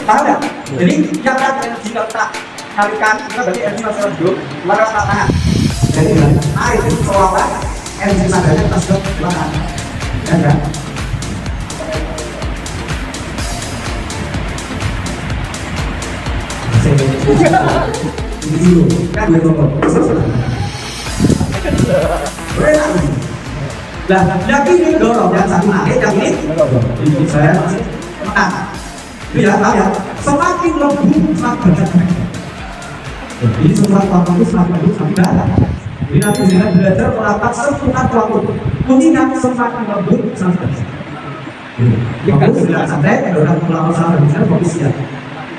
Paham ya? Jadi yang tadi energi kalau kita tarikan itu berarti energi masuk hidup keluar lewat tangan. Jadi air itu seolah-olah energi nadanya kita sedot keluar tangan. Ya kan? Ini dulu kan gue ngomong. Nah, yang ini dorong yang satu naik, yang ini saya masih menekan. Itu ya, tahu ya. Semakin lembut semakin banyak. Ini semua waktu itu semakin lembut semakin banyak. Jadi nanti dengan belajar melakukan seputar waktu. Mengingat semakin lembut semakin banyak. Fokus tidak santai, dorong melakukan salah dan fokus ya.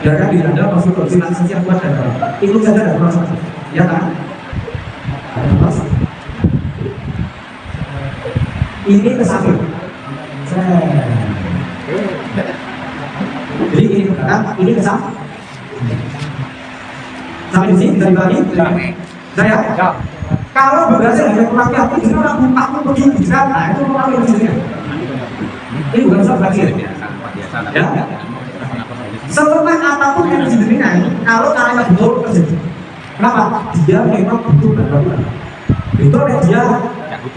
Jangan di Anda masuk ke relaksasi yang kuat dan itu saja ada masalah. Ya kan? Ada masalah. Ini kesakit. Jadi ini kan ini kesakit. Sampai di sini dari bagi. Saya. Kalau berhasil hanya kurang hati, itu orang buka pun begini. Nah itu orang yang di sini. Ini bukan soal bagi. Ya. Selemah apapun yang dijenengan, kalau caranya betul terjadi. Kenapa? Dia memang butuh bantuan. Itu dia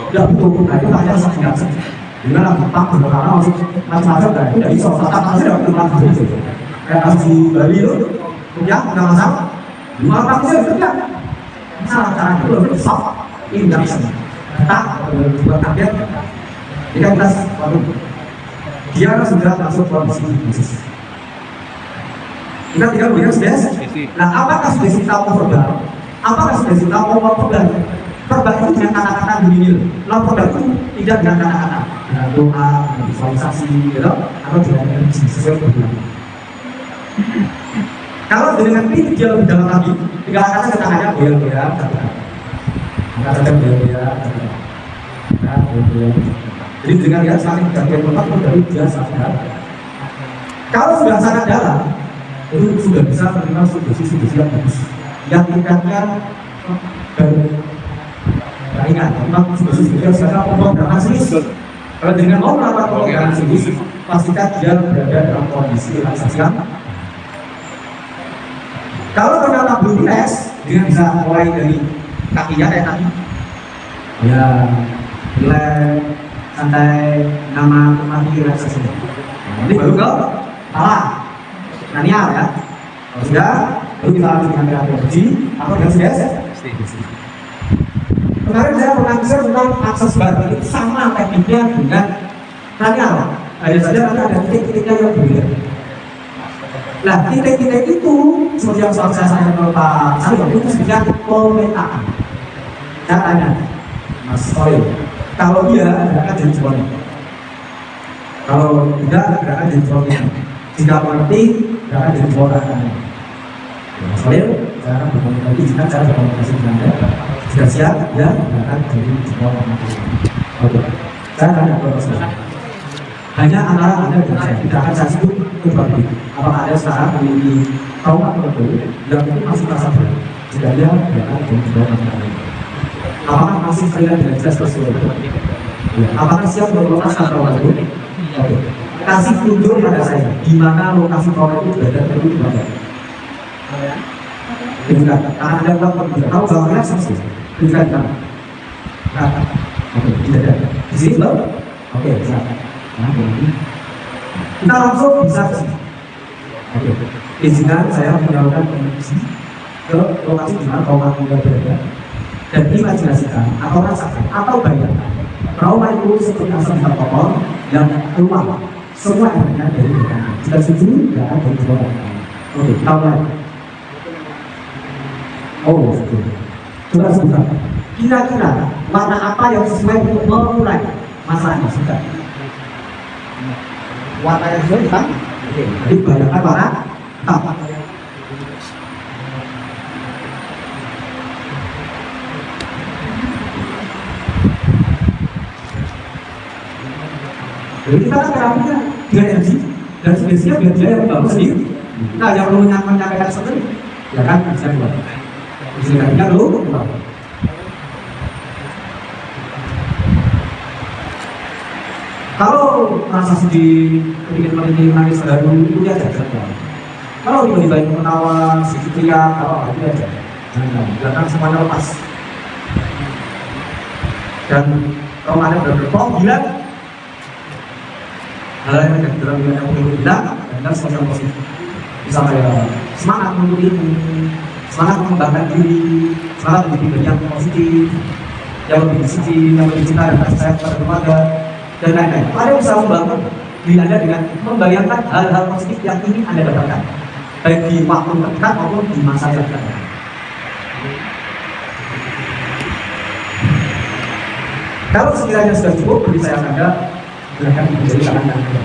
tidak butuh. Nah itu hanya saksikan saja. Dengan gampang berkarena masuk macam-macam dan tidak bisa tetap masih tidak butuh lagi. Kayak kasus di Bali itu, ya nggak masalah. Lima orang itu juga masalah caranya itu lebih besar. Ini nggak bisa. Kita buat target. Jika kita dia sudah masuk kondisi krisis. Kita tidak punya space. Nah, apakah sudah kita mau verbal? Apakah sudah kita mau verbal? Verbal itu dengan kata-kata bunyi. Non verbal itu tidak dengan kata-kata. Dengan doa, dengan visualisasi, gitu, atau dengan energi sesuai kebutuhan. Kalau dengan ini dia lebih dalam lagi, tiga kata kita hanya goyang-goyang, kata-kata goyang-goyang, jadi dengan dia saling bergantian tempat dari dia sangat dalam. Kalau sudah sangat dalam, itu sudah bisa menerima sugesti-sugesti yang bagus yang tingkatkan dan ringan. Memang sugesti-sugesti yang sekarang pemrograman serius. Kalau dengan mau melakukan pemrograman serius, pastikan dia berada dalam kondisi relaksasi yang. Kalau ternyata belum rileks, dia bisa mulai dari kakinya kayak tadi. Ya, relax, santai, nama mati relaksasi. Ini baru ke kepala. Nanial ya, kalau sudah, baru kita lanjut dengan terapi energi atau dengan stres. Kemarin saya pernah bisa tentang akses badan itu sama tekniknya dengan nanial. Hanya saja nanti ada titik-titiknya yang berbeda. Nah, titik-titik itu seperti yang selalu saya sampaikan ke Pak Sarif itu sebenarnya pemetaan. Saya tanya, Mas Soil, kalau dia gerakan jadi semuanya, kalau tidak gerakan jadi semuanya. Jika mengerti, jangan jadi orang. Soalnya, cara berkomunikasi, jika cara berkomunikasi dengan Anda sudah siap, ya, jangan jadi orang. Oke, saya tanya ke Mas. Hanya antara Anda dan saya, tidak akan saya sebut berbagi. Apakah Anda sekarang memiliki trauma tertentu yang mungkin masih merasa berat? Jika dia, jangan jadi orang. Apakah masih terlihat dengan jelas tersebut? Apakah siap melepaskan trauma itu? Oke. Kasih tunjuk pada saya di mana lokasi trauma itu berada di mana. Tunjukkan, karena Anda bilang tidak tahu bahwa relaksasi. Tunjukkan di mana. Oke, tidak ada. Di sini belum? Oke, bisa. Kita langsung bisa ke sini. Oke, izinkan saya menyalurkan koneksi ke lokasi di mana trauma itu berada dan imajinasikan atau rasakan atau bayangkan trauma itu seperti asap di kotor yang keluar. Semua efeknya dari mereka. Jika setuju, tidak akan dari sebuah. Oke, kita mulai. Oh, setuju. Coba sebutkan. Kira-kira warna apa yang sesuai untuk memulai masalahnya? Sudah. Warna yang sesuai hitam. Oke, jadi bayangkan warna hitam. Jadi kita kan terapinya dengan energi dan spesial biar dia yang bagus sendiri. Nah, yang perlu menyampaikan sendiri, ya kan bisa buat. Bisa dulu. Kalau rasa sedih, kemudian menangis baru itu dia tidak. Kalau tiba-tiba itu ketawa, sedikit teriak, kalau itu aja. Jangan semuanya lepas. Dan kalau ada beberapa bilang hal yang tidak bilang yang perlu bilang dan semuanya positif. Bisa kayak semangat untuk itu, semangat mengembangkan diri, semangat menjadi yang positif, yang lebih disiplin, yang lebih cinta dan kasih sayang kepada keluarga dan lain-lain. Anda bisa membangun diri Anda dengan membayangkan hal-hal positif yang ingin Anda dapatkan, baik di waktu terdekat maupun di masa yang akan datang. Kalau sekiranya sudah cukup, beri saya Anda gunakan menjadi tangan dan Anda.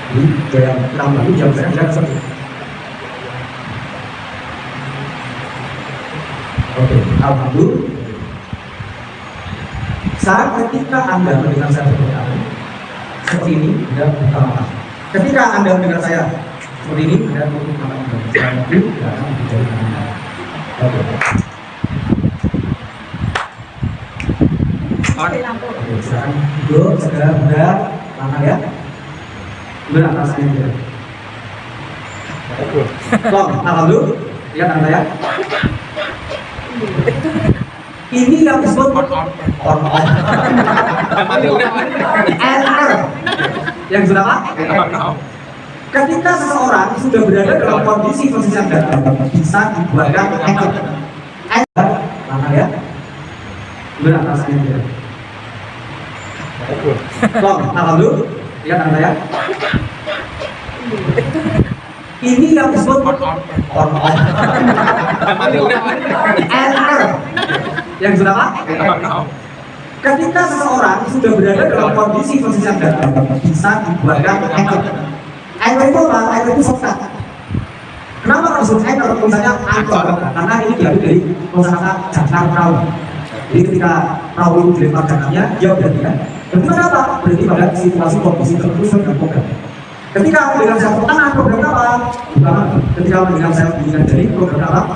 Jadi, yang kita membantu jawab saya tidak seperti itu. Oke, alhamdulillah. Saat ketika Anda mendengar saya seperti ini, Anda buka mata. Ketika Anda mendengar saya seperti ini, Anda tutup mata Anda. Saya itu tidak akan menjadi Anda. Oke. Oke, silakan duduk, segera benar, lama ya. Benar rasanya dia. Long, alhamdulillah. Lihat Anda ya. Ini yang disebut on. NR. Yang sudah apa? Ketika seseorang sudah berada dalam kondisi yang dalam, bisa dibuatkan anchor. Mana ya? Benar rasanya dia. Long, alhamdulillah. Lihat Anda ya. Ini yang disebut on. NR. Yang sudah apa? Ketika seseorang sudah berada dalam kondisi yang dalam, bisa dibuatkan anchor. Anchor itu apa? Anchor itu shortcut. Kenapa harus disebut anchor? Misalnya anchor, karena ini diambil dari kosakata jangkar perahu. Jadi ketika perahu itu dilempar jangkarnya, dia udah tidak. Berarti apa? Berarti pada situasi kondisi tertentu sedang program. Ketika mendengar saya pertengahan program apa? Bukan. Ketika mendengar saya bimbingan dari program apa?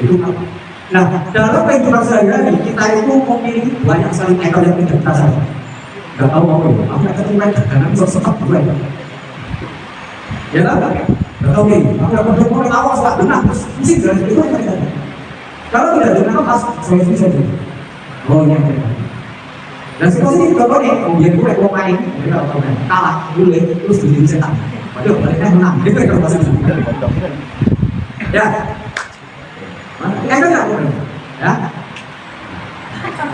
Itu apa? Nah, dalam kehidupan sehari-hari kita itu memiliki banyak sekali anchor yang tidak kita sadari. Gak tahu mau ya, aku akan mulai dagangan sesekap gue. Ya kan? Gak tahu nih, aku akan mulai awas lah, benar, mesti jelas itu akan ada. Kalau tidak dengan apa, saya bisa jadi. Oh iya, dan situasi ini contoh nih, kemudian gue mau main, kalah, gue terus jadi setan. Waduh, mereka menang, itu yang terpaksa. Ya. Enak nggak? Ya.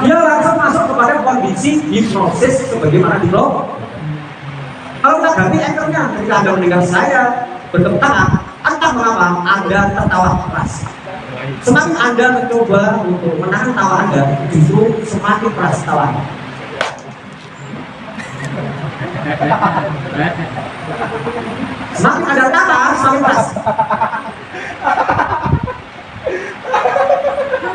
Dia langsung masuk kepada kondisi hipnosis sebagaimana di blog. Kalau kita ganti anchornya, ketika Anda mendengar saya bertepuk tangan, entah mengapa Anda tertawa keras. Semakin Anda mencoba untuk menahan tawa Anda, justru semakin keras tawa. Semakin Anda tahan, semakin keras.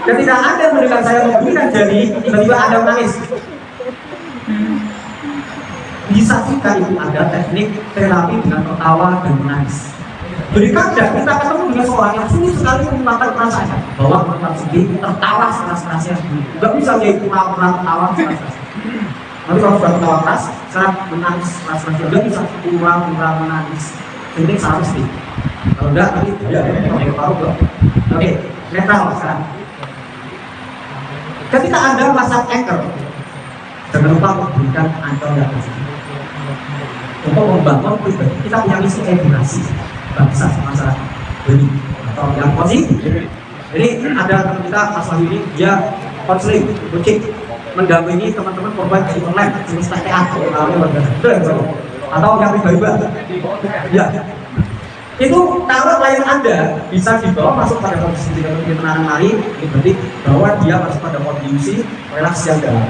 Ketika Anda mendengar saya memberikan jari, tiba-tiba Anda menangis. Bisa juga itu ada teknik terapi dengan tertawa dan menangis. Jadi kadang kita ketemu dengan seorang yang sulit sekali mengungkapkan perasaannya, bahwa kita sedih, tertawa sekeras-kerasnya, nggak bisa jadi pura-pura tertawa sekeras-kerasnya. Tapi kalau sudah tertawa keras, sekarang menangis keras-kerasnya, nggak bisa pura-pura menangis. Penting seharus sedih. Kalau enggak, nanti ya, paru-paru. Oke, netral sekarang. Ketika Anda pasang anchor, jangan lupa memberikan anchor yang positif. Untuk membangun pribadi, kita punya misi edukasi bangsa masyarakat ini atau yang positif. Jadi ada teman kita Mas Wahyu ini, dia konseling, coaching, mendampingi teman-teman korban di online, jenis TTA atau yang pribadi. Ya. Itu kalau klien Anda bisa dibawa masuk pada kondisi menahan mari, berarti bahwa dia masuk pada kondisi relasi yang dalam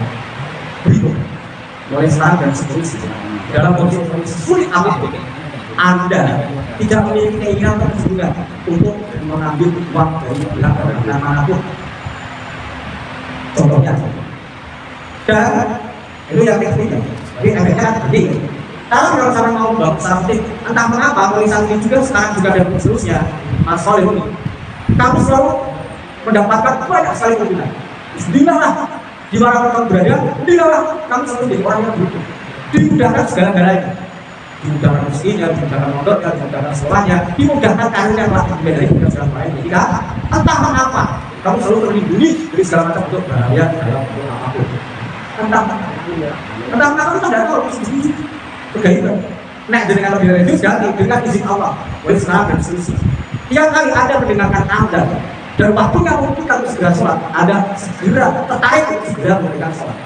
berikut mulai sekarang dan seterusnya. Dalam kondisi sulit apapun, Anda tidak memiliki keinginan tersebut untuk mengambil uang dari pihak orang manapun. Contohnya, dan itu yang ketiga. Jadi efeknya penting. Kalau misalnya mau membangun something, entah mengapa tulisan ini juga sekarang juga ada seterusnya, Mas Soleh ini, kamu selalu mendapatkan banyak sekali keuntungan. Dimana di mana kamu berada, dimana kamu selalu menjadi orang yang beruntung, dimudahkan segala-galanya. dimudahkan rezekinya, dimudahkan mondoknya, dimudahkan sekolahnya, dimudahkan karirnya kelak dari segala lain. Ketika entah mengapa kamu selalu terlindungi dari segala macam bentuk bahaya dalam bentuk apapun. Entah mengapa kita tidak tahu sisi kegaiban. Nek dengan lebih dari itu dengan izin Allah, boleh sekarang dan seterusnya. Tiap kali Anda mendengarkan Anda dan waktunya untuk kamu segera sholat, Anda segera tertarik untuk segera mendengarkan sholat.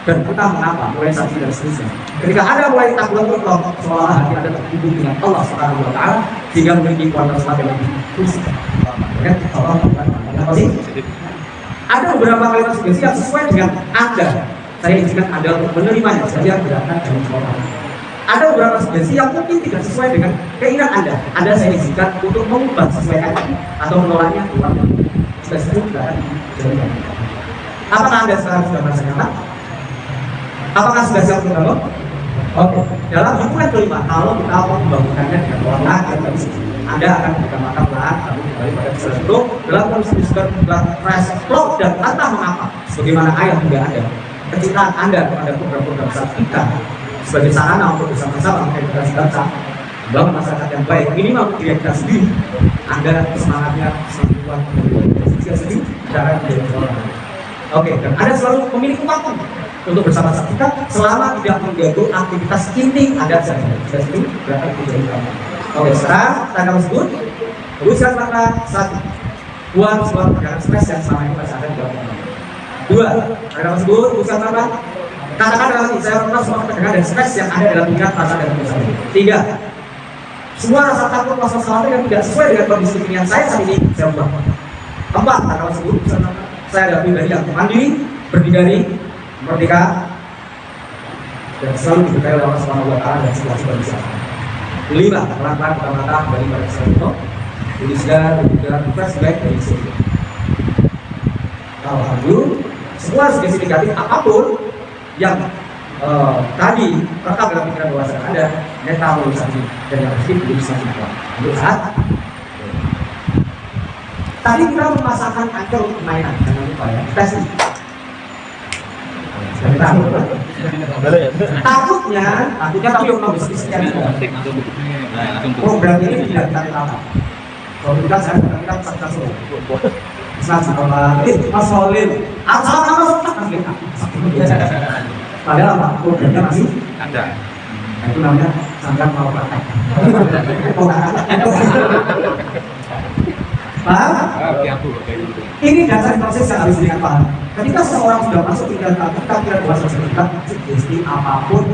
Dan kita mengapa mulai saksi dan seterusnya. Ketika Anda mulai takut untuk seolah hati Anda terhubung dengan Allah Subhanahu Wa Taala sehingga memiliki kualitas sholat yang lebih khusus. Ada beberapa kalimat sugesti yang sesuai dengan Anda. Saya izinkan Anda untuk menerimanya saja gerakan dan sholat. Ada beberapa sugesti yang mungkin tidak sesuai dengan keinginan Anda. Anda saya izinkan untuk mengubah sesuaikan atau menolaknya keluar. Sugesti itu tidak akan dijalankan. Apakah Anda sekarang sudah merasa nyaman? Apakah sudah siap untuk bangun? Oke. Dalam hitungan kelima, kalau kita mau membangunkannya dengan orang lain, Anda akan menggunakan lahan, namun kembali pada kesalahan itu dalam kondisi disebut fresh flow dan entah mengapa, sebagaimana ayat tidak ada. Kecintaan Anda kepada program-program saat kita sebagai sarana untuk bersama-sama mengedukasi bangsa, membangun masyarakat yang baik, minimal untuk diri kita sendiri. Anda semangatnya selalu kuat untuk sendiri, cara menjadi orang. Oke, dan Anda selalu memiliki waktu untuk bersama-sama kita selama tidak mengganggu aktivitas inti Anda saja. Kita sebut berapa tujuan kamu. Oke, sekarang tanda tersebut urusan mata satu. Buat sebuah pergerakan stres yang selama ini masih ada di dalam kamu. Dua, tanda tersebut urusan mata. Katakan dalam hati saya pernah semua pergerakan dan stres yang ada dalam pikiran, perasaan dan pikiran. Tiga, semua rasa takut, rasa khawatir yang tidak sesuai dengan kondisi pikiran saya saat ini saya ubah. Empat, tanda tersebut urusan mata. Saya adalah pribadi yang mandiri, berdikari, merdeka, dan selalu diberkahi oleh Allah Subhanahu Wa Taala dan situasi kondisi. Lima, pelan-pelan kita mengatakan kembali pada kesalahan itu, juga refresh baik dari sini. Alhamdulillah, semua sugesti negatif apapun yang tadi rekam dalam pikiran bawah sadar Anda, metabolisasi dan yang pasti bisa dilakukan. Untuk saat tadi kita memasangkan angker untuk mainan, jangan lupa ya. Tes ini. Takutnya tapi orang bisa sekian program ini tidak kita tahu. Kalau kita kita satu Islam sama Mas Solil asal nama kita padahal apa programnya masih ada. Itu namanya sanggar mau praktek. Ini dasar proses yang harus dilihat paham. Ketika seseorang sudah masuk di dalam kita kira kuasa sekitar sugesti apapun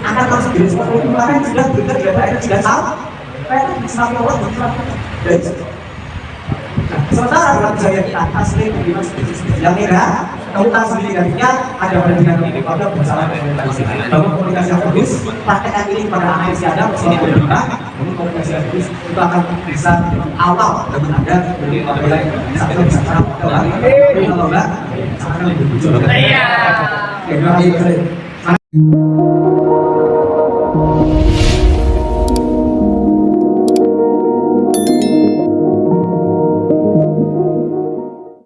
akan masuk di sebuah kemarin sudah kita tidak ada sudah tahu. Mereka semakin awal dari sementara dalam saya kita asli bagaimana sugesti yang merah tautan sendiri negatifnya ada pada dengan pada bersalah bahwa komunikasi yang bagus praktekkan ini kepada anak yang siada bersama berdoa namun komunikasi yang bagus itu akan bisa awal bagi Anda dari mulai satu bisa cara kalau enggak akan lebih lucu. Iya.